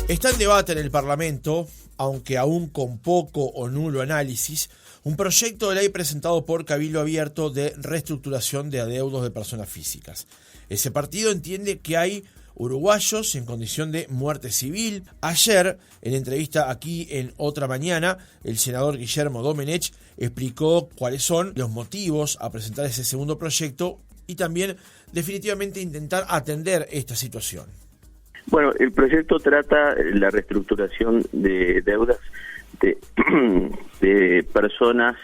Está en debate en el Parlamento, aunque aún con poco o nulo análisis, un proyecto de ley presentado por Cabildo Abierto de reestructuración de adeudos de personas físicas. Ese partido entiende que hay uruguayos en condición de muerte civil. Ayer, en entrevista aquí en Otra Mañana, el senador Guillermo Domenech explicó cuáles son los motivos a presentar ese segundo proyecto y también definitivamente intentar atender esta situación. Bueno, el proyecto trata la reestructuración de deudas de personas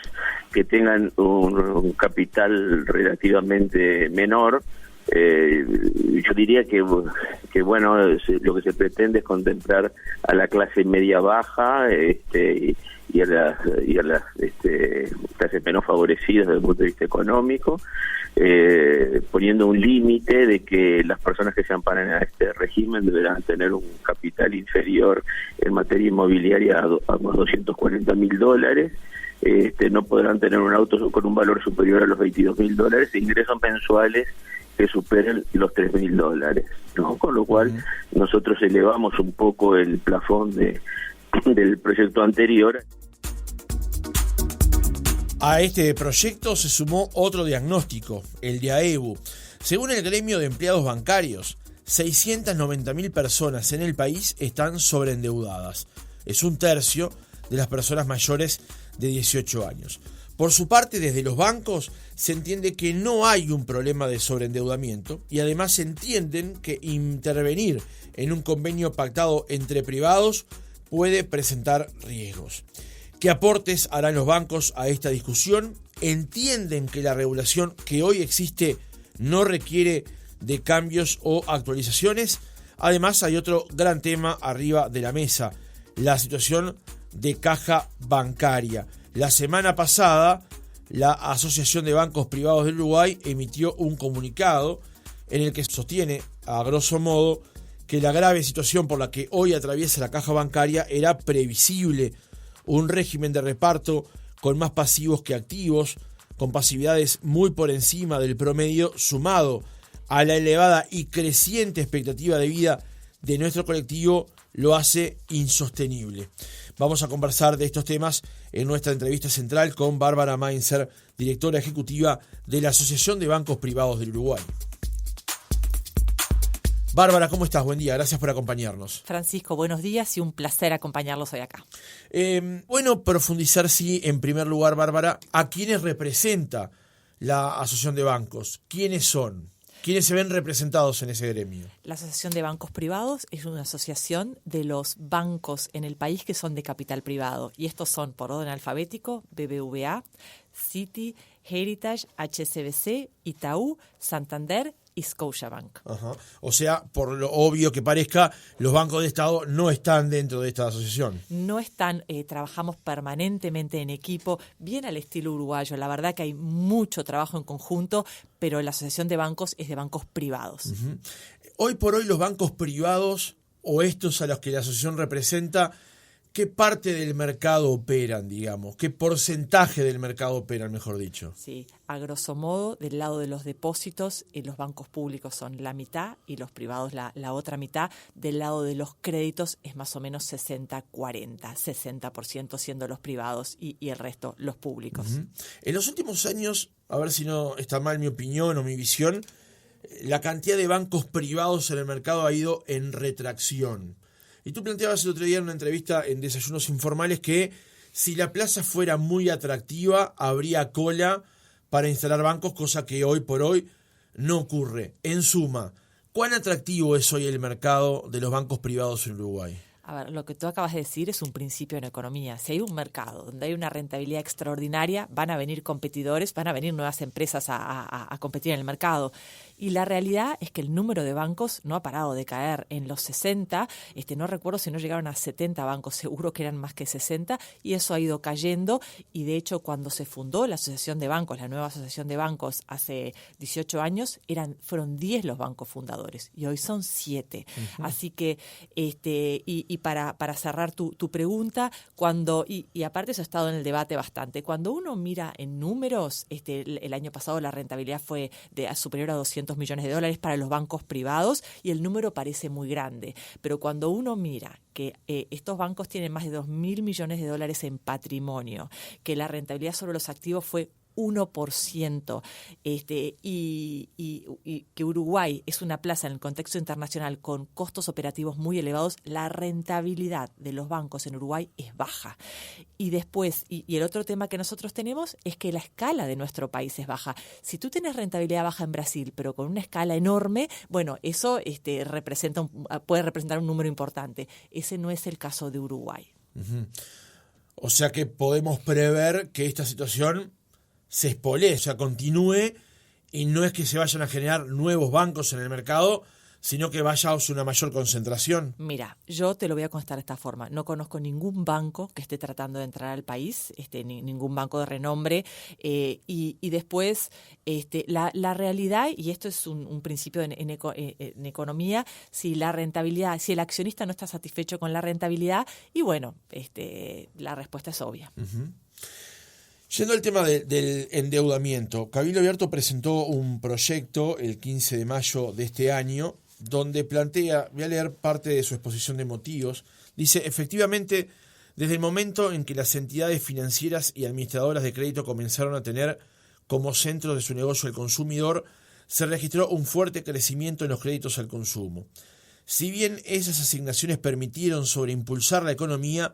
que tengan un capital relativamente menor. Yo diría que bueno, lo que se pretende es contemplar a la clase media baja y a las clases menos favorecidas desde el punto de vista económico, poniendo un límite de que las personas que se amparan a este régimen deberán tener un capital inferior en materia inmobiliaria a unos $240.000. No podrán tener un auto con un valor superior a los $22.000 e ingresos mensuales que superen los $3.000, ¿no? Con lo cual nosotros elevamos un poco el plafón del proyecto anterior. A este proyecto se sumó otro diagnóstico, el de AEBU. Según el gremio de empleados bancarios, 690.000 personas en el país están sobreendeudadas. Es un tercio de las personas mayores de 18 años. Por su parte, desde los bancos se entiende que no hay un problema de sobreendeudamiento y además entienden que intervenir en un convenio pactado entre privados puede presentar riesgos. ¿Qué aportes harán los bancos a esta discusión? ¿Entienden que la regulación que hoy existe no requiere de cambios o actualizaciones? Además, hay otro gran tema arriba de la mesa, la situación de caja bancaria. La semana pasada, la Asociación de Bancos Privados del Uruguay emitió un comunicado en el que sostiene, a grosso modo, que la grave situación por la que hoy atraviesa la caja bancaria era previsible. Un régimen de reparto con más pasivos que activos, con pasividades muy por encima del promedio, sumado a la elevada y creciente expectativa de vida de nuestro colectivo, lo hace insostenible. Vamos a conversar de estos temas en nuestra entrevista central con Bárbara Mainzer, directora ejecutiva de la Asociación de Bancos Privados del Uruguay. Bárbara, ¿cómo estás? Buen día, gracias por acompañarnos. Francisco, buenos días y un placer acompañarlos hoy acá. Bueno, profundizar, sí, en primer lugar, Bárbara, ¿a quiénes representa la Asociación de Bancos? ¿Quiénes son? ¿Quiénes se ven representados en ese gremio? La Asociación de Bancos Privados es una asociación de los bancos en el país que son de capital privado. Y estos son, por orden alfabético, BBVA, Citi, Heritage, HSBC, Itaú, Santander y Scotiabank. Ajá. O sea, por lo obvio que parezca, los bancos de Estado no están dentro de esta asociación. No están, trabajamos permanentemente en equipo, bien al estilo uruguayo. La verdad que hay mucho trabajo en conjunto, pero la Asociación de Bancos es de bancos privados. Uh-huh. Hoy por hoy los bancos privados, o estos a los que la asociación representa, ¿qué parte del mercado operan, digamos? ¿Qué porcentaje del mercado operan, mejor dicho? Sí, a grosso modo, del lado de los depósitos, los bancos públicos son la mitad y los privados la otra mitad. Del lado de los créditos es más o menos 60-40, 60% siendo los privados y el resto los públicos. Uh-huh. En los últimos años, a ver si no está mal mi opinión o mi visión, la cantidad de bancos privados en el mercado ha ido en retracción. Y tú planteabas el otro día en una entrevista en Desayunos Informales que si la plaza fuera muy atractiva, habría cola para instalar bancos, cosa que hoy por hoy no ocurre. En suma, ¿cuán atractivo es hoy el mercado de los bancos privados en Uruguay? A ver, lo que tú acabas de decir es un principio en economía. Si hay un mercado donde hay una rentabilidad extraordinaria, van a venir competidores, van a venir nuevas empresas a competir en el mercado. Y la realidad es que el número de bancos no ha parado de caer. En los 60, no recuerdo si no llegaron a 70 bancos, seguro que eran más que 60, y eso ha ido cayendo. Y de hecho, cuando se fundó la Asociación de Bancos, la nueva Asociación de Bancos, hace 18 años, fueron 10 los bancos fundadores, y hoy son 7. Uh-huh. Así que, y para cerrar tu pregunta, y aparte eso ha estado en el debate bastante, cuando uno mira en números, el año pasado la rentabilidad fue superior a 200%, 1.300 millones de dólares para los bancos privados y el número parece muy grande. Pero cuando uno mira que estos bancos tienen más de 2.000 millones de dólares en patrimonio, que la rentabilidad sobre los activos fue 1%, y que Uruguay es una plaza en el contexto internacional con costos operativos muy elevados, la rentabilidad de los bancos en Uruguay es baja. Y después, y el otro tema que nosotros tenemos es que la escala de nuestro país es baja. Si tú tienes rentabilidad baja en Brasil, pero con una escala enorme, bueno, eso puede representar un número importante. Ese no es el caso de Uruguay. Uh-huh. O sea que podemos prever que esta situación se espolee, o sea, continúe, y no es que se vayan a generar nuevos bancos en el mercado, sino que vaya hacia una mayor concentración. Mira, yo te lo voy a contestar de esta forma. No conozco ningún banco que esté tratando de entrar al país, ningún banco de renombre. Y después, la realidad, y esto es un principio en economía, si la rentabilidad, si el accionista no está satisfecho con la rentabilidad, y bueno, la respuesta es obvia. Uh-huh. Yendo al tema del endeudamiento, Cabildo Abierto presentó un proyecto el 15 de mayo de este año donde plantea, voy a leer parte de su exposición de motivos, dice: efectivamente, desde el momento en que las entidades financieras y administradoras de crédito comenzaron a tener como centro de su negocio el consumidor, se registró un fuerte crecimiento en los créditos al consumo. Si bien esas asignaciones permitieron sobreimpulsar la economía,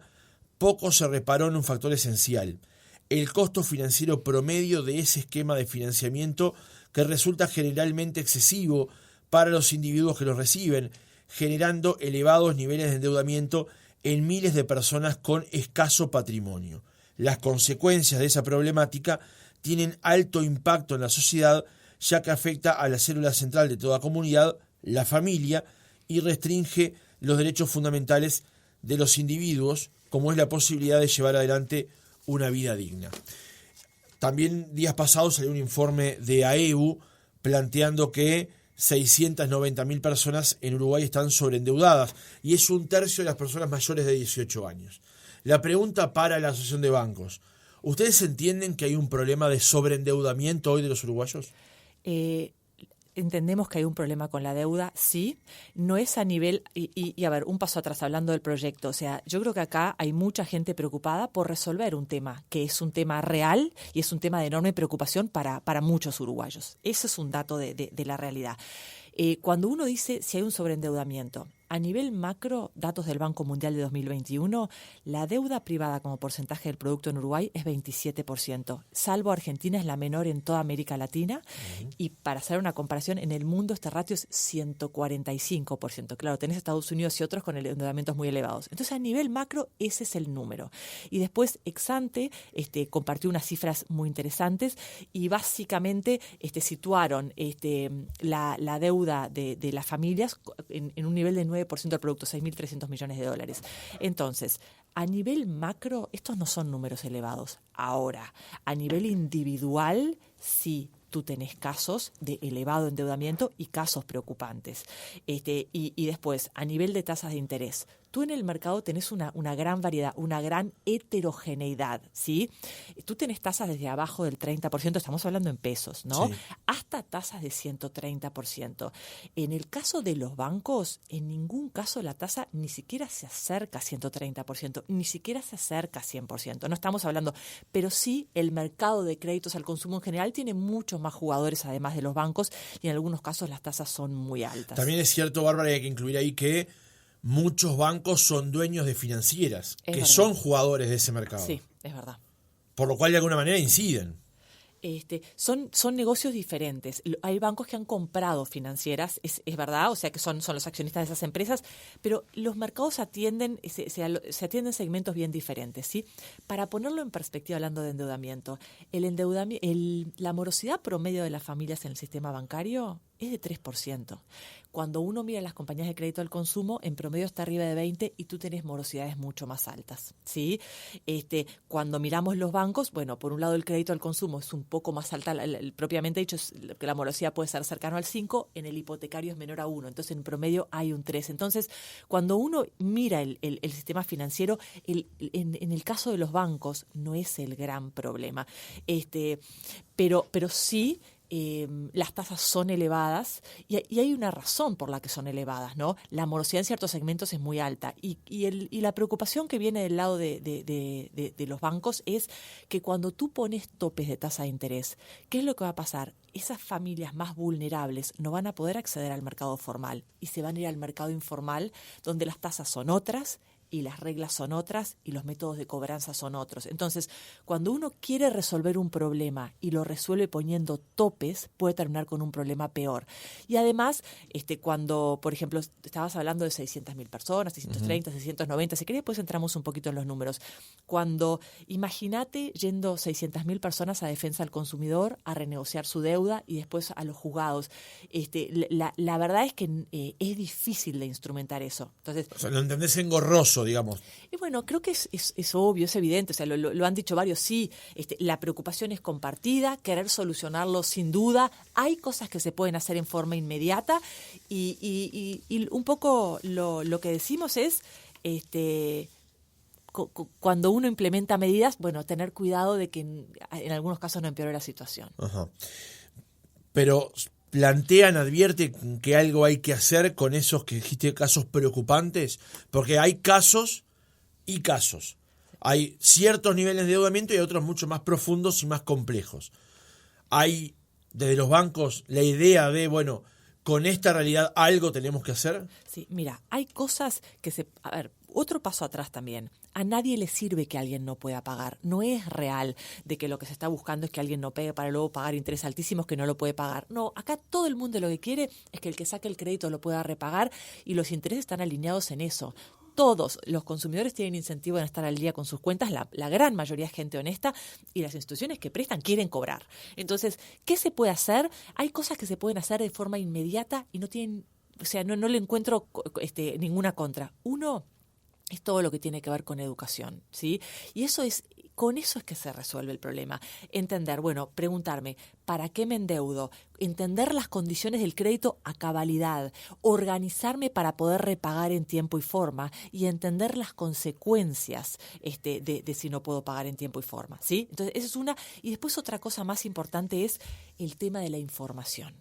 poco se reparó en un factor esencial: el costo financiero promedio de ese esquema de financiamiento, que resulta generalmente excesivo para los individuos que los reciben, generando elevados niveles de endeudamiento en miles de personas con escaso patrimonio. Las consecuencias de esa problemática tienen alto impacto en la sociedad, ya que afecta a la célula central de toda comunidad, la familia, y restringe los derechos fundamentales de los individuos, como es la posibilidad de llevar adelante una vida digna. También días pasados salió un informe de AEBU planteando que 690.000 personas en Uruguay están sobreendeudadas, y es un tercio de las personas mayores de 18 años. La pregunta para la Asociación de Bancos: ¿ustedes entienden que hay un problema de sobreendeudamiento hoy de los uruguayos? Entendemos que hay un problema con la deuda, sí, no es a nivel, y a ver, un paso atrás hablando del proyecto, o sea, yo creo que acá hay mucha gente preocupada por resolver un tema, que es un tema real y es un tema de enorme preocupación para muchos uruguayos. Ese es un dato de la realidad. Cuando uno dice si hay un sobreendeudamiento, a nivel macro, datos del Banco Mundial de 2021, la deuda privada como porcentaje del producto en Uruguay es 27%. Salvo Argentina, es la menor en toda América Latina. Uh-huh. Y para hacer una comparación, en el mundo este ratio es 145%. Claro, tenés Estados Unidos y otros con endeudamientos muy elevados. Entonces, a nivel macro, ese es el número. Y después, Exante compartió unas cifras muy interesantes y básicamente situaron la deuda de las familias en un nivel de 9% del producto, 6.300 millones de dólares. Entonces, a nivel macro, estos no son números elevados. Ahora, a nivel individual, sí, tú tenés casos de elevado endeudamiento y casos preocupantes. Y después, a nivel de tasas de interés, tú en el mercado tenés una gran variedad, una gran heterogeneidad, ¿sí? Tú tenés tasas desde abajo del 30%, estamos hablando en pesos, ¿no? Sí. Hasta tasas de 130%. En el caso de los bancos, en ningún caso la tasa ni siquiera se acerca a 130%, ni siquiera se acerca a 100%. No estamos hablando, pero sí el mercado de créditos al consumo en general tiene muchos más jugadores además de los bancos, y en algunos casos las tasas son muy altas. También es cierto, Bárbara, y hay que incluir ahí que muchos bancos son dueños de financieras, que verdad. Son jugadores de ese mercado. Sí, es verdad. Por lo cual de alguna manera inciden. Son negocios diferentes. Hay bancos que han comprado financieras, es verdad, o sea que son los accionistas de esas empresas, pero los mercados se atienden segmentos bien diferentes, ¿sí? Para ponerlo en perspectiva, hablando de endeudamiento, la morosidad promedio de las familias en el sistema bancario es de 3%. Cuando uno mira las compañías de crédito al consumo, en promedio está arriba de 20% y tú tenés morosidades mucho más altas, ¿sí? Cuando miramos los bancos, bueno, por un lado el crédito al consumo es un poco más alta, propiamente dicho, que la morosidad puede ser cercano al 5%, en el hipotecario es menor a 1%, entonces en promedio hay un 3%. Entonces, cuando uno mira el sistema financiero, en el caso de los bancos no es el gran problema, pero sí las tasas son elevadas y hay una razón por la que son elevadas, ¿no? La morosidad en ciertos segmentos es muy alta y la preocupación que viene del lado de los bancos es que cuando tú pones topes de tasa de interés, ¿qué es lo que va a pasar? Esas familias más vulnerables no van a poder acceder al mercado formal y se van a ir al mercado informal, donde las tasas son otras y las reglas son otras y los métodos de cobranza son otros. Entonces, cuando uno quiere resolver un problema y lo resuelve poniendo topes, puede terminar con un problema peor. Y además, cuando, por ejemplo, estabas hablando de 600.000 personas, 630, 690, si querés, después entramos un poquito en los números. Cuando, imagínate yendo 600.000 personas a defensa del consumidor, a renegociar su deuda y después a los juzgados. La verdad es que es difícil de instrumentar eso. Entonces, o sea, lo entendés engorroso, digamos. Y bueno, creo que es obvio, es evidente, o sea, lo han dicho varios, sí, la preocupación es compartida, querer solucionarlo sin duda, hay cosas que se pueden hacer en forma inmediata y un poco lo que decimos es, cuando uno implementa medidas, bueno, tener cuidado de que en algunos casos no empeore la situación. Ajá. Pero advierten que algo hay que hacer con esos que dijiste, casos preocupantes, porque hay casos y casos. Hay ciertos niveles de endeudamiento y otros mucho más profundos y más complejos. Hay desde los bancos la idea de, bueno, con esta realidad algo tenemos que hacer. Sí, mira, hay cosas que a ver, otro paso atrás también. A nadie le sirve que alguien no pueda pagar. No es real de que lo que se está buscando es que alguien no pague para luego pagar intereses altísimos que no lo puede pagar. No, acá todo el mundo lo que quiere es que el que saque el crédito lo pueda repagar y los intereses están alineados en eso. Todos los consumidores tienen incentivo en estar al día con sus cuentas, la gran mayoría es gente honesta y las instituciones que prestan quieren cobrar. Entonces, ¿qué se puede hacer? Hay cosas que se pueden hacer de forma inmediata y no tienen, o sea, no le encuentro ninguna contra. Uno es todo lo que tiene que ver con educación, ¿sí? Y con eso es que se resuelve el problema. Entender, bueno, preguntarme, ¿para qué me endeudo? Entender las condiciones del crédito a cabalidad, organizarme para poder repagar en tiempo y forma y entender las consecuencias de si no puedo pagar en tiempo y forma, ¿sí? Entonces, esa es una. Y después otra cosa más importante es el tema de la información.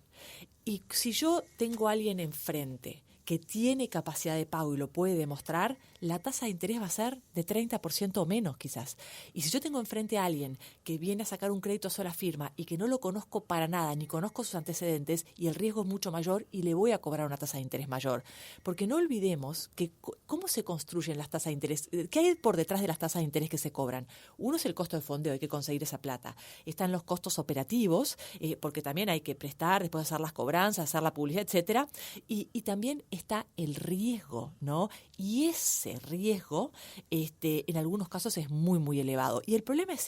Y si yo tengo a alguien enfrente que tiene capacidad de pago y lo puede demostrar, la tasa de interés va a ser de 30% o menos quizás. Y si yo tengo enfrente a alguien que viene a sacar un crédito a sola firma y que no lo conozco para nada, ni conozco sus antecedentes, y el riesgo es mucho mayor y le voy a cobrar una tasa de interés mayor. Porque no olvidemos que cómo se construyen las tasas de interés, ¿qué hay por detrás de las tasas de interés que se cobran? Uno es el costo de fondeo, hay que conseguir esa plata. Están los costos operativos, porque también hay que prestar, después hacer las cobranzas, hacer la publicidad, etcétera. Y también está el riesgo, ¿no? Y ese riesgo, en algunos casos es muy, muy elevado. Y el problema es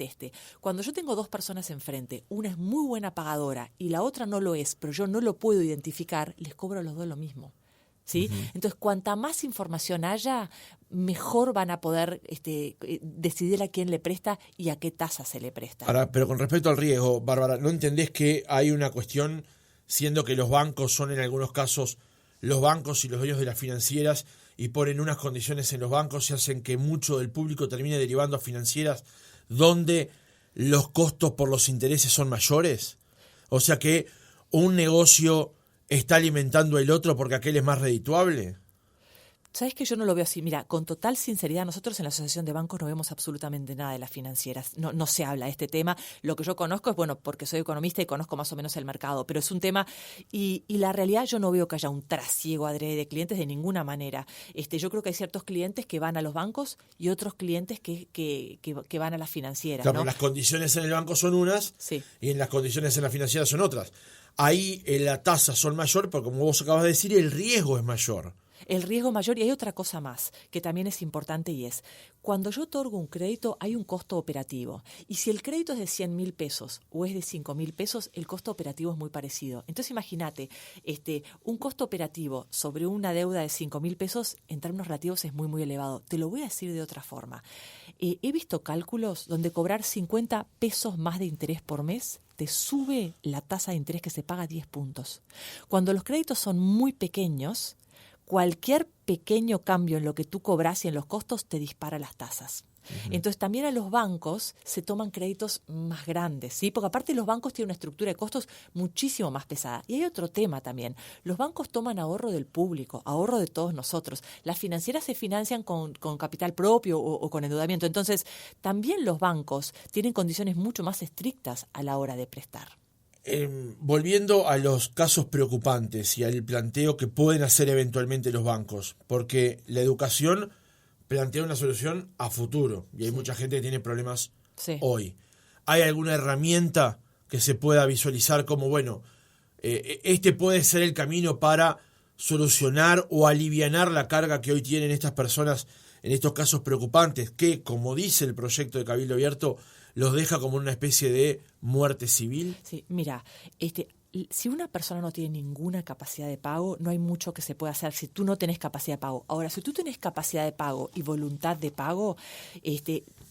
cuando yo tengo dos personas enfrente, una es muy buena pagadora y la otra no lo es, pero yo no lo puedo identificar, les cobro a los dos lo mismo, ¿sí? Uh-huh. Entonces, cuanta más información haya, mejor van a poder decidir a quién le presta y a qué tasa se le presta. Ahora, pero con respecto al riesgo, Bárbara, ¿no entendés que hay una cuestión, siendo que los bancos son en algunos casos los bancos y los dueños de las financieras y ponen unas condiciones en los bancos y hacen que mucho del público termine derivando a financieras donde los costos por los intereses son mayores? O sea que un negocio está alimentando el otro porque aquel es más redituable. ¿Sabes que yo no lo veo así? Mira, con total sinceridad, nosotros en la Asociación de Bancos no vemos absolutamente nada de las financieras. No se habla de este tema. Lo que yo conozco es, bueno, porque soy economista y conozco más o menos el mercado, pero es un tema y la realidad yo no veo que haya un trasiego adrede de clientes de ninguna manera. Yo creo que hay ciertos clientes que van a los bancos y otros clientes que van a las financieras. Claro, ¿no? Las condiciones en el banco son unas, sí, y en las condiciones en la financiera son otras. Ahí la tasa son mayor, porque como vos acabas de decir, el riesgo es mayor. El riesgo mayor, y hay otra cosa más que también es importante y es, cuando yo otorgo un crédito hay un costo operativo y si el crédito es de 100.000 pesos o es de 5.000 pesos, el costo operativo es muy parecido. Entonces imagínate, un costo operativo sobre una deuda de 5.000 pesos en términos relativos es muy, muy elevado. Te lo voy a decir de otra forma. He visto cálculos donde cobrar 50 pesos más de interés por mes te sube la tasa de interés que se paga 10 puntos. Cuando los créditos son muy pequeños, cualquier pequeño cambio en lo que tú cobras y en los costos te dispara las tasas. Entonces también a los bancos se toman créditos más grandes, ¿sí? Porque aparte los bancos tienen una estructura de costos muchísimo más pesada. Y hay otro tema también. Los bancos toman ahorro del público, ahorro de todos nosotros. Las financieras se financian con capital propio o con endeudamiento. Entonces también los bancos tienen condiciones mucho más estrictas a la hora de prestar. Volviendo a los casos preocupantes y al planteo que pueden hacer eventualmente los bancos, porque la educación plantea una solución a futuro y hay mucha gente que tiene problemas hoy. ¿Hay alguna herramienta que se pueda visualizar como, bueno, este puede ser el camino para solucionar o alivianar la carga que hoy tienen estas personas en estos casos preocupantes que, como dice el proyecto de Cabildo Abierto, los deja como una especie de muerte civil? Sí, mira, si una persona no tiene ninguna capacidad de pago, no hay mucho que se pueda hacer si tú no tenés capacidad de pago. Ahora, si tú tenés capacidad de pago y voluntad de pago,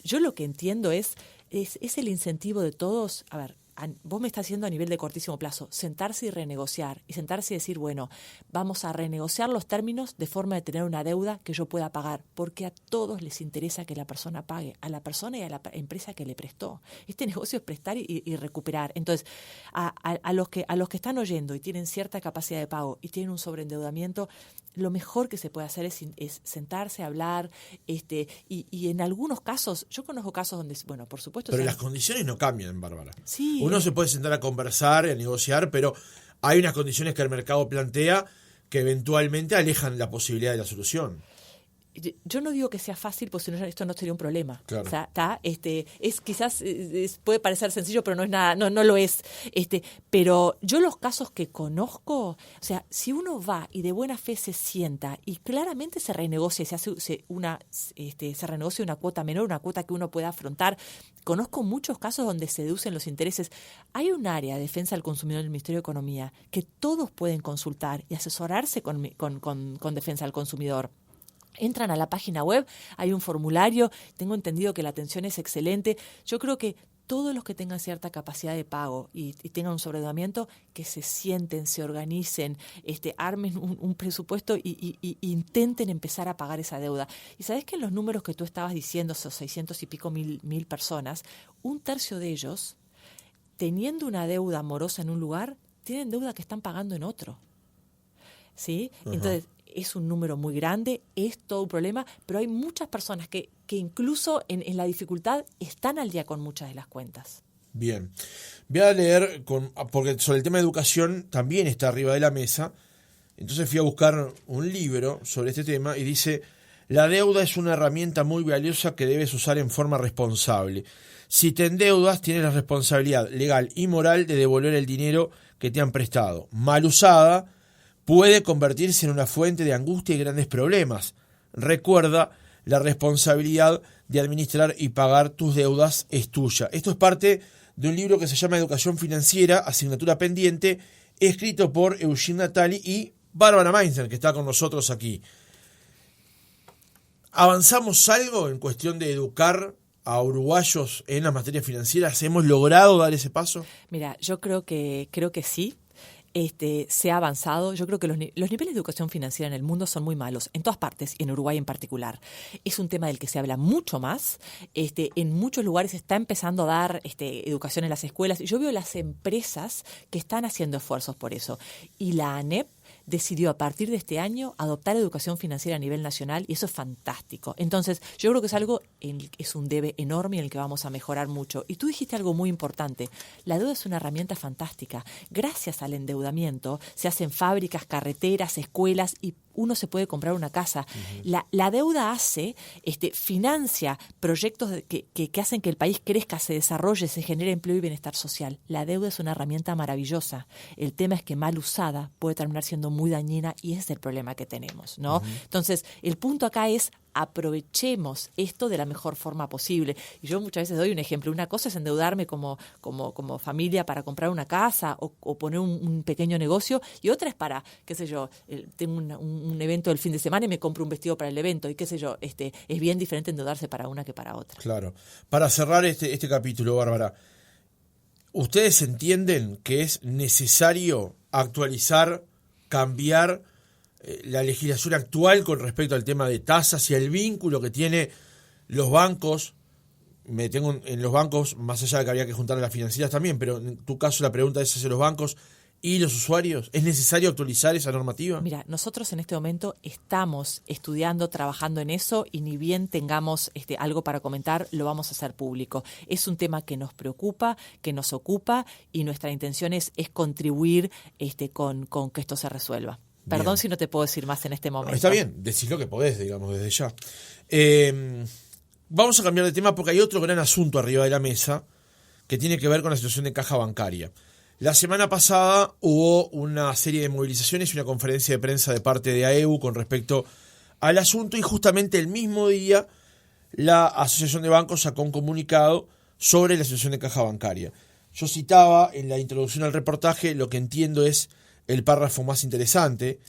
yo lo que entiendo es el incentivo de todos. A ver, vos me estás haciendo a nivel de cortísimo plazo, sentarse y renegociar, y sentarse y decir, bueno, vamos a renegociar los términos de forma de tener una deuda que yo pueda pagar, porque a todos les interesa que la persona pague, a la persona y a la empresa que le prestó. Este negocio es prestar y recuperar. Entonces, a los que están oyendo y tienen cierta capacidad de pago y tienen un sobreendeudamiento, lo mejor que se puede hacer es sentarse, hablar, y en algunos casos, yo conozco casos donde, bueno, por supuesto... Pero las condiciones no cambian, Bárbara. Sí. Uno se puede sentar a conversar, a negociar, pero hay unas condiciones que el mercado plantea que eventualmente alejan la posibilidad de la solución. Yo no digo que sea fácil, porque si no, esto no sería un problema. Claro. O sea, quizás puede parecer sencillo, pero no es nada, no lo es. Pero yo los casos que conozco, o sea, si uno va y de buena fe se sienta y claramente se renegocia, se renegocia una cuota menor, una cuota que uno pueda afrontar. Conozco muchos casos donde se deducen los intereses. Hay un área de defensa del consumidor del Ministerio de Economía que todos pueden consultar y asesorarse con defensa del consumidor. Entran a la página web, hay un formulario, tengo entendido que la atención es excelente. Yo creo que todos los que tengan cierta capacidad de pago y tengan un sobreendeudamiento, que se sienten, se organicen, armen un presupuesto y intenten empezar a pagar esa deuda. Y sabes que en los números que tú estabas diciendo, esos 600 y pico mil personas, un tercio de ellos, teniendo una deuda morosa en un lugar, tienen deuda que están pagando en otro. ¿Sí? Uh-huh. Entonces, es un número muy grande, es todo un problema, pero hay muchas personas que incluso en la dificultad están al día con muchas de las cuentas. Bien. Voy a leer, porque sobre el tema de educación también está arriba de la mesa, entonces fui a buscar un libro sobre este tema y dice: la deuda es una herramienta muy valiosa que debes usar en forma responsable. Si te endeudas, tienes la responsabilidad legal y moral de devolver el dinero que te han prestado. Mal usada, puede convertirse en una fuente de angustia y grandes problemas. Recuerda, la responsabilidad de administrar y pagar tus deudas es tuya. Esto es parte de un libro que se llama Educación Financiera, asignatura pendiente, escrito por Eugene Natali y Bárbara Meinzer, que está con nosotros aquí. ¿Avanzamos algo en cuestión de educar a uruguayos en las materias financieras? ¿Hemos logrado dar ese paso? Mira, yo creo que sí. Se ha avanzado. Yo creo que los niveles de educación financiera en el mundo son muy malos, en todas partes, y en Uruguay en particular. Es un tema del que se habla mucho más. En muchos lugares se está empezando a dar educación en las escuelas, y yo veo las empresas que están haciendo esfuerzos por eso. Y la ANEP decidió a partir de este año adoptar educación financiera a nivel nacional, y eso es fantástico. Entonces, yo creo que es un debe enorme en el que vamos a mejorar mucho. Y tú dijiste algo muy importante: la deuda es una herramienta fantástica. Gracias al endeudamiento se hacen fábricas, carreteras, escuelas, y uno se puede comprar una casa. Uh-huh. La deuda financia proyectos que hacen que el país crezca, se desarrolle, se genere empleo y bienestar social. La deuda es una herramienta maravillosa. El tema es que mal usada puede terminar siendo muy dañina, y ese es el problema que tenemos, ¿no? Uh-huh. Entonces, el punto acá es: aprovechemos esto de la mejor forma posible. Y yo muchas veces doy un ejemplo. Una cosa es endeudarme como familia para comprar una casa o poner un pequeño negocio, y otra es para, qué sé yo, tengo un evento el fin de semana y me compro un vestido para el evento, y qué sé yo, es bien diferente endeudarse para una que para otra. Claro. Para cerrar este capítulo, Bárbara, ¿ustedes entienden que es necesario actualizar, cambiar la legislación actual con respecto al tema de tasas y el vínculo que tiene los bancos. Me tengo en los bancos, más allá de que habría que juntar a las financieras también, pero en tu caso la pregunta es hacia los bancos y los usuarios. ¿Es necesario actualizar esa normativa? Mira, nosotros en este momento estamos estudiando, trabajando en eso, y ni bien tengamos algo para comentar, lo vamos a hacer público. Es un tema que nos preocupa, que nos ocupa, y nuestra intención es contribuir con que esto se resuelva. Perdón Bien. si no te puedo decir más en este momento. No, está bien, decís lo que podés, digamos, desde ya. Vamos a cambiar de tema porque hay otro gran asunto arriba de la mesa que tiene que ver con la situación de caja bancaria. La semana pasada hubo una serie de movilizaciones y una conferencia de prensa de parte de AEBU con respecto al asunto, y justamente el mismo día la Asociación de Bancos sacó un comunicado sobre la situación de caja bancaria. Yo citaba en la introducción al reportaje, lo que entiendo es el párrafo más interesante.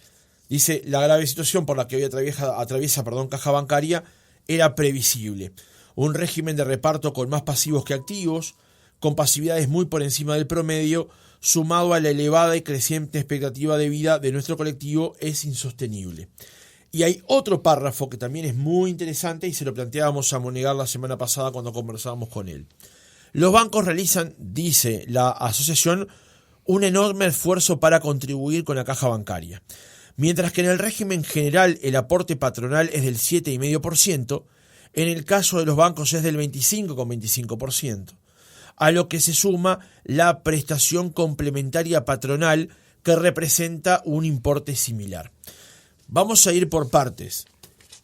Dice: la grave situación por la que hoy atraviesa caja bancaria era previsible. Un régimen de reparto con más pasivos que activos, con pasividades muy por encima del promedio, sumado a la elevada y creciente expectativa de vida de nuestro colectivo, es insostenible. Y hay otro párrafo que también es muy interesante y se lo planteábamos a Monegal la semana pasada cuando conversábamos con él. Los bancos realizan, dice la asociación, un enorme esfuerzo para contribuir con la caja bancaria. Mientras que en el régimen general el aporte patronal es del 7,5%, en el caso de los bancos es del 25,25%. A lo que se suma la prestación complementaria patronal, que representa un importe similar. Vamos a ir por partes.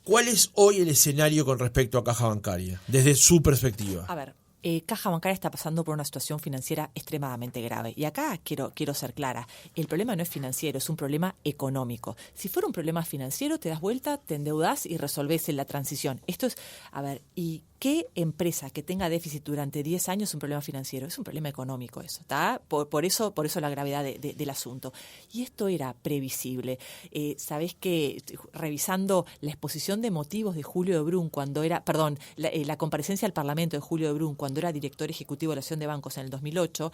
¿Cuál es hoy el escenario con respecto a caja bancaria, desde su perspectiva? A ver, Caja Bancaria está pasando por una situación financiera extremadamente grave. Y acá quiero ser clara. El problema no es financiero, es un problema económico. Si fuera un problema financiero, te das vuelta, te endeudás y resolvés en la transición. Esto es, ¿y qué empresa que tenga déficit durante 10 años es un problema financiero? Es un problema económico eso, ¿está? Por eso la gravedad del asunto. Y esto era previsible. Sabés que, revisando la exposición de motivos de Julio de Brun, la comparecencia al Parlamento de Julio de Brun, cuando era director ejecutivo de la Asociación de Bancos en el 2008,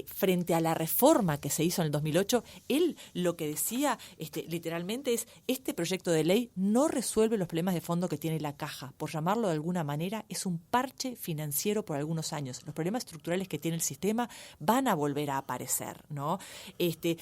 frente a la reforma que se hizo en el 2008, él lo que decía literalmente es: este proyecto de ley no resuelve los problemas de fondo que tiene la caja. Por llamarlo de alguna manera, es un parche financiero por algunos años. Los problemas estructurales que tiene el sistema van a volver a aparecer, ¿no? En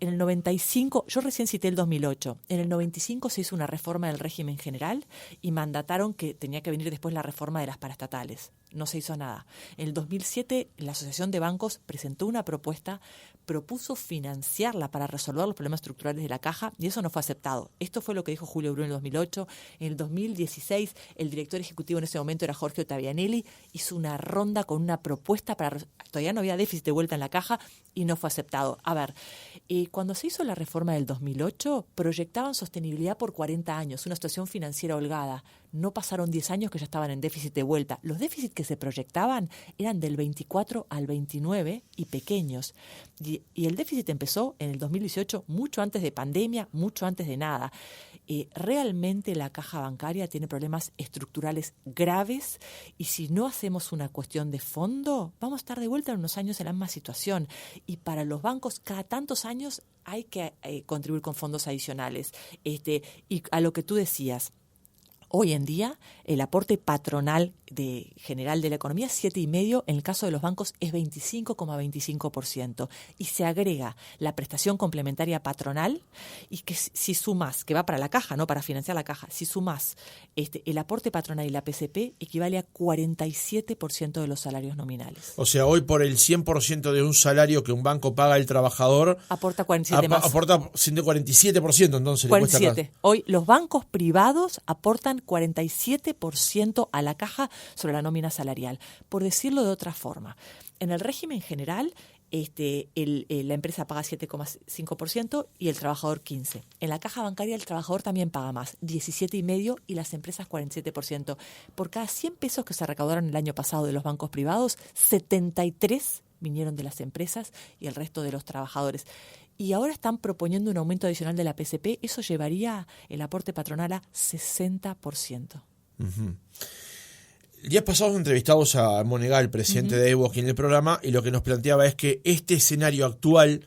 el 95, yo recién cité el 2008, en el 95 se hizo una reforma del régimen general y mandataron que tenía que venir después la reforma de las paraestatales. No se hizo nada. En el 2007, la Asociación de Bancos presentó una propuesta, propuso financiarla para resolver los problemas estructurales de la caja, y eso no fue aceptado. Esto fue lo que dijo Julio Brun en el 2008. En el 2016, el director ejecutivo en ese momento era Jorge Ottavianelli, hizo una ronda con una propuesta todavía no había déficit de vuelta en la caja y no fue aceptado. Cuando se hizo la reforma del 2008, proyectaban sostenibilidad por 40 años, una situación financiera holgada. No pasaron 10 años que ya estaban en déficit de vuelta. Los déficits que se proyectaban eran del 24 al 29 y pequeños. Y el déficit empezó en el 2018, mucho antes de pandemia, mucho antes de nada. Realmente la caja bancaria tiene problemas estructurales graves, y si no hacemos una cuestión de fondo, vamos a estar de vuelta en unos años en la misma situación. Y para los bancos, cada tantos años hay que contribuir con fondos adicionales. Y a lo que tú decías, hoy en día, el aporte patronal general de la economía es 7,5%, en el caso de los bancos es 25,25%. Y se agrega la prestación complementaria patronal, y que si sumas, que va para la caja, no para financiar la caja, si sumas el aporte patronal y la PCP, equivale a 47% de los salarios nominales. O sea, hoy por el 100% de un salario que un banco paga al trabajador, aporta 47 más. Aporta 147%, entonces 47. Le cuesta. Hoy los bancos privados aportan 47% a la caja sobre la nómina salarial. Por decirlo de otra forma, en el régimen general, la empresa paga 7,5% y el trabajador 15%. En la caja bancaria el trabajador también paga más, 17,5%, y las empresas 47%. Por cada 100 pesos que se recaudaron el año pasado de los bancos privados, 73 vinieron de las empresas y el resto de los trabajadores. Y ahora están proponiendo un aumento adicional de la PCP. Eso llevaría el aporte patronal a 60%. Uh-huh. Días pasados entrevistamos a Monegal, presidente de AEBU, aquí en el programa, y lo que nos planteaba es que este escenario actual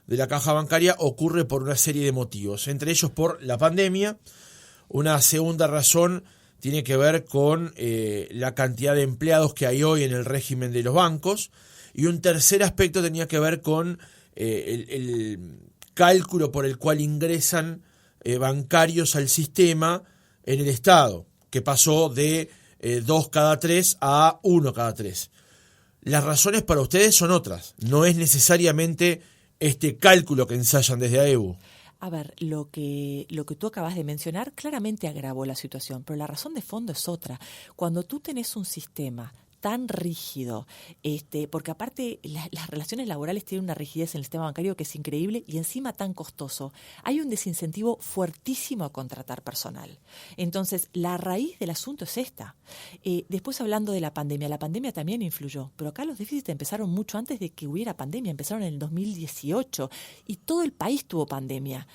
de la caja bancaria ocurre por una serie de motivos, entre ellos por la pandemia. Una segunda razón tiene que ver con la cantidad de empleados que hay hoy en el régimen de los bancos, y un tercer aspecto tenía que ver con el cálculo por el cual ingresan bancarios al sistema en el Estado, que pasó de 2 cada 3 a 1 cada 3. Las razones para ustedes son otras, no es necesariamente este cálculo que ensayan desde AEBU. A ver, lo que tú acabas de mencionar claramente agravó la situación, pero la razón de fondo es otra. Cuando tú tenés un sistema tan rígido, porque aparte las relaciones laborales tienen una rigidez en el sistema bancario que es increíble y encima tan costoso, hay un desincentivo fuertísimo a contratar personal. Entonces, la raíz del asunto es esta. Después, hablando de la pandemia también influyó, pero acá los déficits empezaron mucho antes de que hubiera pandemia, empezaron en el 2018 y todo el país tuvo pandemia.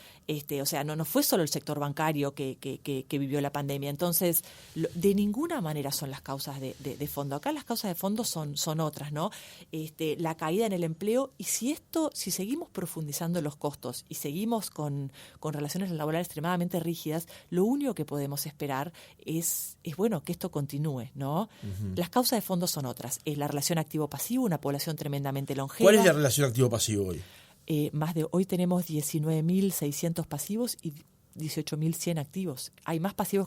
O sea, no fue solo el sector bancario que vivió la pandemia. Entonces, de ninguna manera son las causas de fondo. Acá las causas de fondo son otras, ¿no? La caída en el empleo, y si seguimos profundizando los costos y seguimos con relaciones laborales extremadamente rígidas, lo único que podemos esperar es bueno, que esto continúe, ¿no? Uh-huh. Las causas de fondo son otras. Es la relación activo-pasivo, una población tremendamente longeva. ¿Cuál es la relación activo-pasivo hoy? Hoy tenemos 19.600 pasivos y 18.100 activos. Hay más pasivos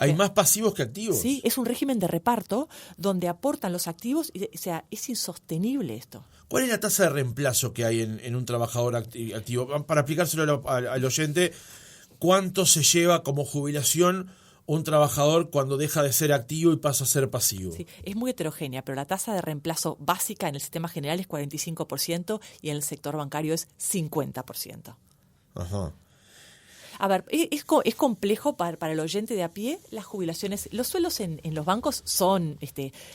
que activos. Sí, es un régimen de reparto donde aportan los activos, o sea, es insostenible esto. ¿Cuál es la tasa de reemplazo que hay en un trabajador activo? Para aplicárselo al oyente, ¿cuánto se lleva como jubilación un trabajador cuando deja de ser activo y pasa a ser pasivo? Sí, es muy heterogénea, pero la tasa de reemplazo básica en el sistema general es 45% y en el sector bancario es 50%. Ajá. A ver, es complejo para el oyente de a pie. Las jubilaciones, los sueldos en los bancos son,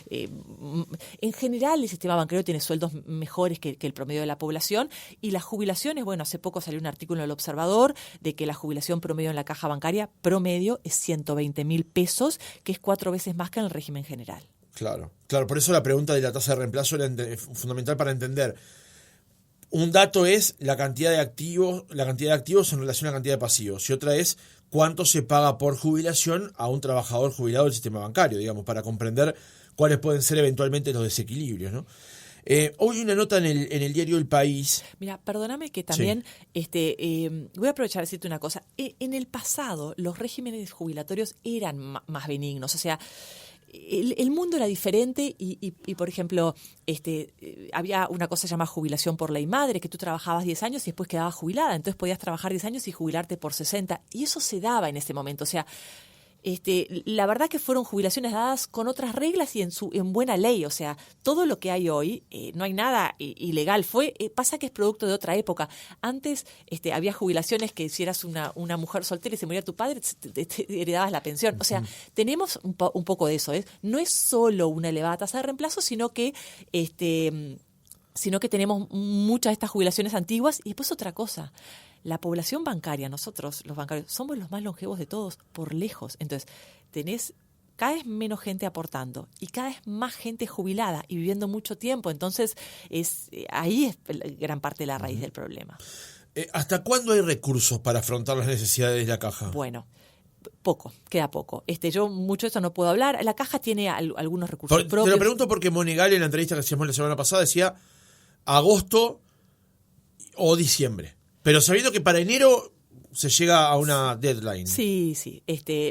en general el sistema bancario tiene sueldos mejores que el promedio de la población, y las jubilaciones, bueno, hace poco salió un artículo en El Observador de que la jubilación promedio en la caja bancaria promedio es 120.000 pesos, que es 4 veces más que en el régimen general. Claro, por eso la pregunta de la tasa de reemplazo era fundamental para entender. Un dato es la cantidad de activos en relación a la cantidad de pasivos, y otra es cuánto se paga por jubilación a un trabajador jubilado del sistema bancario, digamos, para comprender cuáles pueden ser eventualmente los desequilibrios, ¿no? Hoy hay una nota en el diario El País. Mira, perdóname que también voy a aprovechar a decirte una cosa. En el pasado los regímenes jubilatorios eran más benignos, o sea, el mundo era diferente y por ejemplo, había una cosa llamada jubilación por ley madre, que tú trabajabas 10 años y después quedabas jubilada, entonces podías trabajar 10 años y jubilarte por 60, y eso se daba en ese momento, o sea, la verdad que fueron jubilaciones dadas con otras reglas y en buena ley, o sea, todo lo que hay hoy, no hay nada ilegal, pasa que es producto de otra época. Antes había jubilaciones que si eras una mujer soltera y se moría tu padre, te heredabas la pensión, o sea, tenemos un poco de eso, no es solo una elevada tasa de reemplazo, sino que tenemos muchas de estas jubilaciones antiguas. Y después otra cosa, la población bancaria, nosotros los bancarios, somos los más longevos de todos, por lejos. Entonces, tenés cada vez menos gente aportando y cada vez más gente jubilada y viviendo mucho tiempo. Entonces, ahí es gran parte de la raíz del problema. ¿Hasta cuándo hay recursos para afrontar las necesidades de la caja? Bueno, queda poco. Yo mucho de eso no puedo hablar. La caja tiene algunos recursos propios. Te lo pregunto porque Monegal, en la entrevista que hacíamos la semana pasada, decía agosto o diciembre, pero sabiendo que para enero se llega a una deadline. Sí.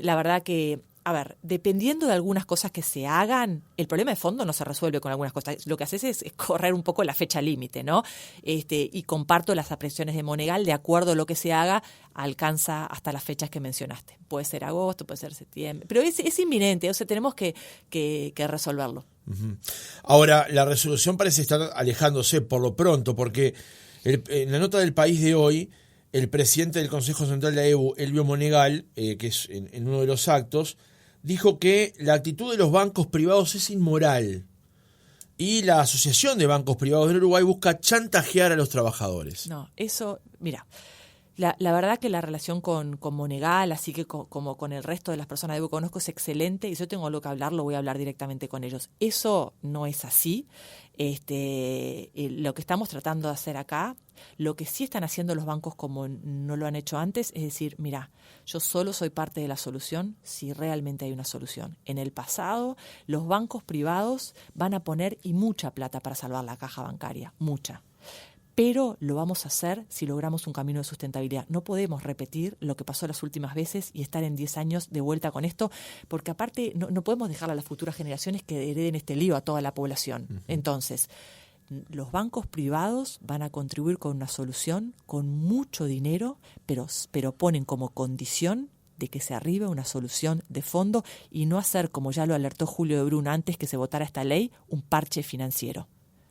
La verdad que, a ver, dependiendo de algunas cosas que se hagan, el problema de fondo no se resuelve con algunas cosas. Lo que haces es correr un poco la fecha límite, ¿no? Y comparto las apreciaciones de Monegal, de acuerdo a lo que se haga, alcanza hasta las fechas que mencionaste. Puede ser agosto, puede ser septiembre, pero es inminente, o sea, tenemos que resolverlo. Uh-huh. Ahora, la resolución parece estar alejándose por lo pronto, porque en la nota del País de hoy, el presidente del Consejo Central de AEBU, Elvio Monegal, que es en uno de los actos, dijo que la actitud de los bancos privados es inmoral y la Asociación de Bancos Privados del Uruguay busca chantajear a los trabajadores. No, eso, mira, la verdad que la relación con Monegal, así que como con el resto de las personas que conozco, es excelente, y si yo tengo algo que hablar, lo voy a hablar directamente con ellos. Eso no es así. Lo que estamos tratando de hacer acá, lo que sí están haciendo los bancos como no lo han hecho antes, es decir, mira, yo solo soy parte de la solución si realmente hay una solución. En el pasado, los bancos privados van a poner y mucha plata para salvar la caja bancaria, mucha. Pero lo vamos a hacer si logramos un camino de sustentabilidad. No podemos repetir lo que pasó las últimas veces y estar en 10 años de vuelta con esto, porque aparte no podemos dejar a las futuras generaciones que hereden este lío a toda la población. Uh-huh. Entonces, los bancos privados van a contribuir con una solución, con mucho dinero, pero ponen como condición de que se arribe una solución de fondo y no hacer, como ya lo alertó Julio de Brun antes que se votara esta ley, un parche financiero.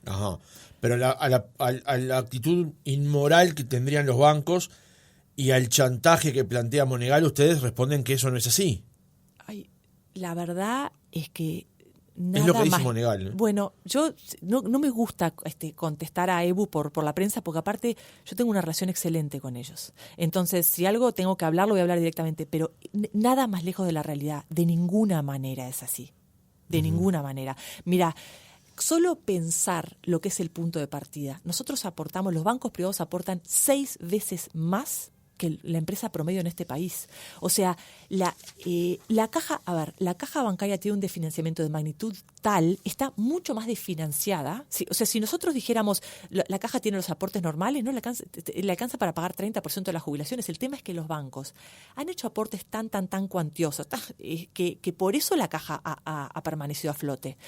Ajá. Pero a la actitud inmoral que tendrían los bancos y al chantaje que plantea Monegal, ustedes responden que eso no es así. Ay, la verdad es que nada es lo que dice más. Monegal, ¿no? Bueno, yo no me gusta contestar a EBU por la prensa, porque aparte yo tengo una relación excelente con ellos. Entonces, si algo tengo que hablar, lo voy a hablar directamente, pero nada más lejos de la realidad. De ninguna manera es así. De ninguna manera. Mira, solo pensar lo que es el punto de partida. Nosotros aportamos, los bancos privados aportan 6 veces más que la empresa promedio en este país. O sea, la caja bancaria tiene un desfinanciamiento de magnitud tal, está mucho más desfinanciada. O sea, si nosotros dijéramos la caja tiene los aportes normales, no le alcanza para pagar 30% de las jubilaciones. El tema es que los bancos han hecho aportes tan cuantiosos que por eso la caja ha permanecido a flote.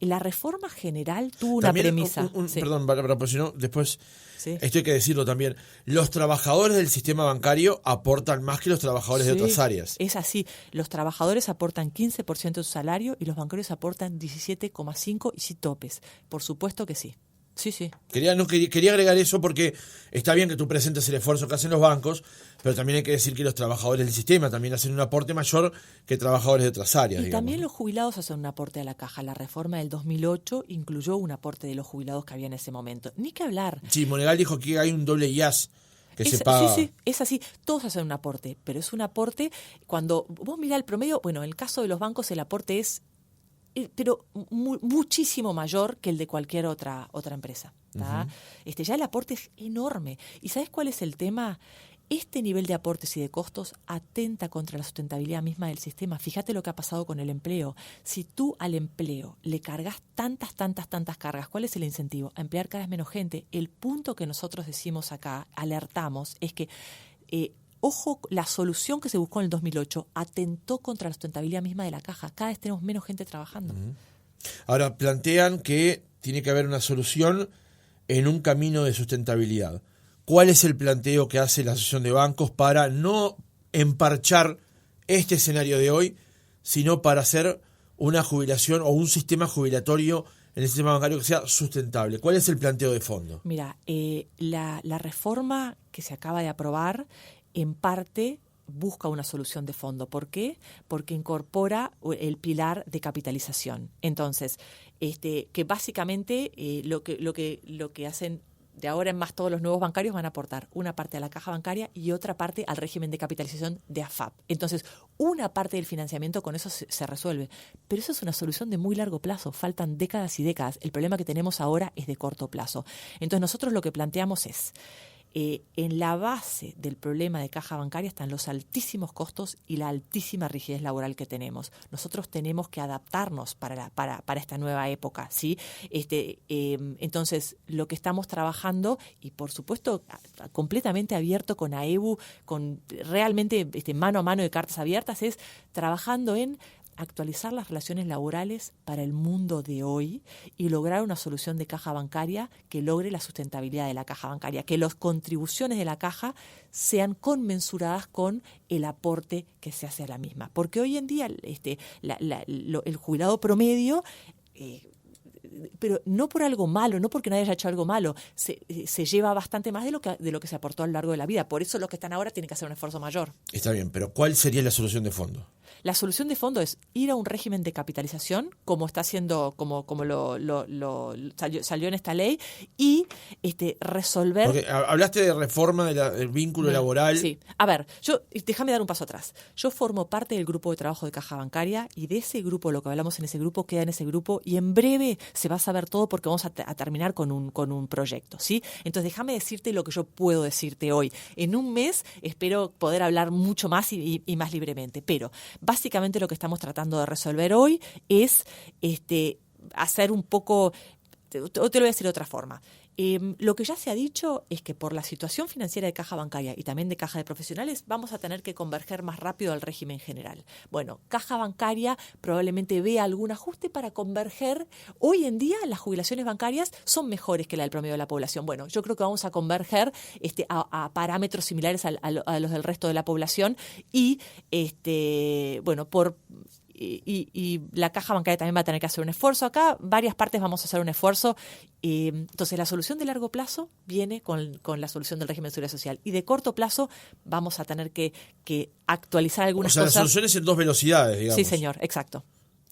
La reforma general tuvo una premisa. Sí. Perdón, pero si no, después, sí. Esto hay que decirlo también. Los trabajadores del sistema bancario aportan más que los trabajadores de otras áreas. Es así. Los trabajadores aportan 15% de su salario y los bancarios aportan 17,5% y sin topes. Por supuesto que sí. Sí. Quería agregar eso porque está bien que tú presentes el esfuerzo que hacen los bancos, pero también hay que decir que los trabajadores del sistema también hacen un aporte mayor que trabajadores de otras áreas. Y también los jubilados hacen un aporte a la caja. La reforma del 2008 incluyó un aporte de los jubilados que había en ese momento. Ni que hablar. Sí, Monegal dijo que hay un doble IAS que se paga. Sí, es así. Todos hacen un aporte, pero es un aporte cuando vos mirás el promedio, bueno, en el caso de los bancos el aporte es pero muchísimo mayor que el de cualquier otra empresa. Uh-huh. Ya el aporte es enorme. ¿Y sabes cuál es el tema? Este nivel de aportes y de costos atenta contra la sustentabilidad misma del sistema. Fíjate lo que ha pasado con el empleo. Si tú al empleo le cargas tantas cargas, ¿cuál es el incentivo? A emplear cada vez menos gente. El punto que nosotros decimos acá, alertamos, es que ojo, la solución que se buscó en el 2008 atentó contra la sustentabilidad misma de la caja. Cada vez tenemos menos gente trabajando. Uh-huh. Ahora, plantean que tiene que haber una solución en un camino de sustentabilidad. ¿Cuál es el planteo que hace la Asociación de Bancos para no emparchar este escenario de hoy, sino para hacer una jubilación o un sistema jubilatorio en el sistema bancario que sea sustentable? ¿Cuál es el planteo de fondo? Mira, la reforma que se acaba de aprobar en parte busca una solución de fondo. ¿Por qué? Porque incorpora el pilar de capitalización. Entonces, que básicamente lo que hacen de ahora en más todos los nuevos bancarios van a aportar una parte a la caja bancaria y otra parte al régimen de capitalización de AFAP. Entonces, una parte del financiamiento con eso se resuelve. Pero eso es una solución de muy largo plazo. Faltan décadas y décadas. El problema que tenemos ahora es de corto plazo. Entonces, nosotros lo que planteamos es en la base del problema de caja bancaria están los altísimos costos y la altísima rigidez laboral que tenemos. Nosotros tenemos que adaptarnos para esta nueva época, ¿sí? Entonces, lo que estamos trabajando, y por supuesto completamente abierto con AEBU, con realmente mano a mano de cartas abiertas, es trabajando en actualizar las relaciones laborales para el mundo de hoy y lograr una solución de caja bancaria que logre la sustentabilidad de la caja bancaria, que las contribuciones de la caja sean conmensuradas con el aporte que se hace a la misma. Porque hoy en día el jubilado promedio, pero no por algo malo, no porque nadie haya hecho algo malo, se lleva bastante más de lo que se aportó a lo largo de la vida. Por eso los que están ahora tienen que hacer un esfuerzo mayor. Está bien, pero ¿cuál sería la solución de fondo? La solución de fondo es ir a un régimen de capitalización, como está haciendo, como salió en esta ley, y resolver. Porque hablaste de reforma del vínculo laboral. Sí. A ver, déjame dar un paso atrás. Yo formo parte del grupo de trabajo de Caja Bancaria, y de ese grupo, lo que hablamos en ese grupo, queda en ese grupo, y en breve se va a saber todo porque vamos a terminar con un proyecto, ¿sí? Entonces déjame decirte lo que yo puedo decirte hoy. En un mes espero poder hablar mucho más y más libremente, pero básicamente lo que estamos tratando de resolver hoy es hacer un poco, te lo voy a decir de otra forma. Lo que ya se ha dicho es que por la situación financiera de Caja Bancaria y también de Caja de Profesionales vamos a tener que converger más rápido al régimen general. Bueno, Caja Bancaria probablemente vea algún ajuste para converger. Hoy en día las jubilaciones bancarias son mejores que la del promedio de la población. Bueno, yo creo que vamos a converger a parámetros similares a los del resto de la población y y la Caja Bancaria también va a tener que hacer un esfuerzo. Acá varias partes vamos a hacer un esfuerzo. Entonces la solución de largo plazo viene con la solución del régimen de seguridad social, y de corto plazo vamos a tener que actualizar algunas cosas. O sea, la solución es en 2 velocidades, digamos. Sí, señor, exacto.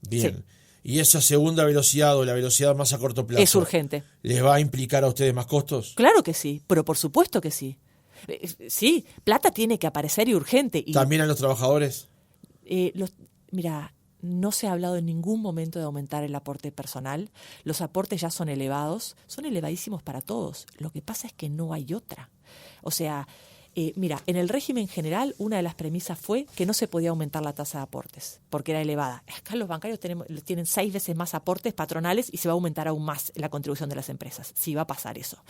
Bien. Sí. ¿Y esa segunda velocidad o la velocidad más a corto plazo es urgente? ¿Les va a implicar a ustedes más costos? Claro que sí, pero por supuesto que sí. Sí, plata tiene que aparecer y urgente. Y ¿también a los trabajadores? Mira, no se ha hablado en ningún momento de aumentar el aporte personal. Los aportes ya son elevados, son elevadísimos para todos. Lo que pasa es que no hay otra. O sea, mira, en el régimen general una de las premisas fue que no se podía aumentar la tasa de aportes porque era elevada. Acá los bancarios tienen 6 veces más aportes patronales y se va a aumentar aún más la contribución de las empresas. Sí, va a pasar eso.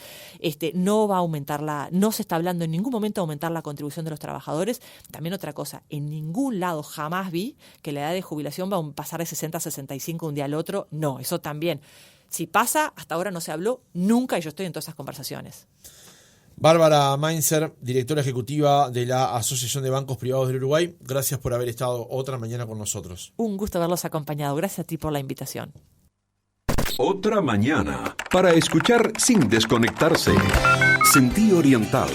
No va a aumentar no se está hablando en ningún momento de aumentar la contribución de los trabajadores. También otra cosa, en ningún lado jamás vi que la edad de jubilación va a pasar de 60 a 65 un día al otro. No, eso también. Si pasa, hasta ahora no se habló nunca, y yo estoy en todas esas conversaciones. Bárbara Mainzer, directora ejecutiva de la Asociación de Bancos Privados del Uruguay, gracias por haber estado otra mañana con nosotros. Un gusto haberlos acompañado. Gracias a ti por la invitación. Otra mañana para escuchar sin desconectarse. Sentí Oriental.